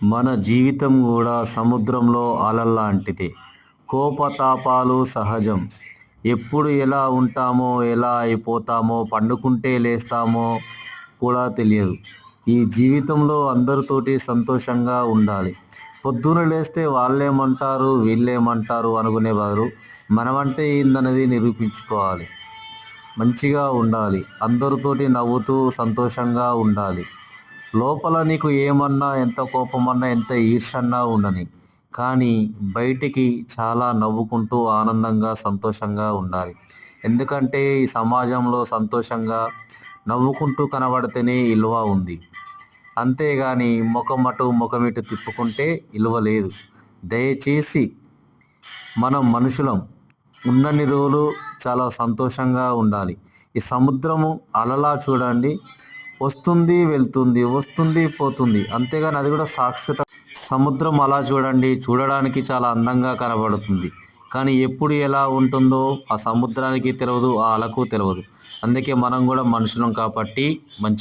మన జీవితం కూడా సముద్రంలో అలల్లాంటిదే. కోపతాపాలు సహజం. ఎప్పుడు ఎలా ఉంటామో, ఎలా అయిపోతామో, పండుకుంటే లేస్తామో కూడా తెలియదు. ఈ జీవితంలో అందరితోటి సంతోషంగా ఉండాలి. పొద్దున లేస్తే వాళ్ళేమంటారు, వీళ్ళేమంటారు అనుకునే బదులు మనమంటే ఏందనేది నిరూపించుకోవాలి. మంచిగా ఉండాలి. అందరితోటి నవ్వుతూ సంతోషంగా ఉండాలి. లోపల నీకు ఏమన్నా, ఎంత కోపమన్నా, ఎంత ఈర్ష్యన్నా ఉండని. కానీ బయటికి చాలా నవ్వుకుంటూ ఆనందంగా, సంతోషంగా ఉండాలి. ఎందుకంటే ఈ సమాజంలో సంతోషంగా నవ్వుకుంటూ కనబడితేనే ఇలువ ఉంది. అంతేగాని ముఖం అటు ముఖం ఇటు తిప్పుకుంటే ఇలువ లేదు. దయచేసి మనం మనుషులం. ఉన్నన్ని రోజులు చాలా సంతోషంగా ఉండాలి. ఈ సముద్రము అలలా చూడండి, వస్తుంది వెళ్తుంది, వస్తుంది పోతుంది. అంతేగాని అది కూడా శాశ్వత. సముద్రం అలా చూడండి, చూడడానికి చాలా అందంగా కనబడుతుంది. కానీ ఎప్పుడు ఎలా ఉంటుందో ఆ సముద్రానికి తెలియదు, ఆ అలకు తెలియదు. అందుకే మనం కూడా మనుషులం కాబట్టి మంచి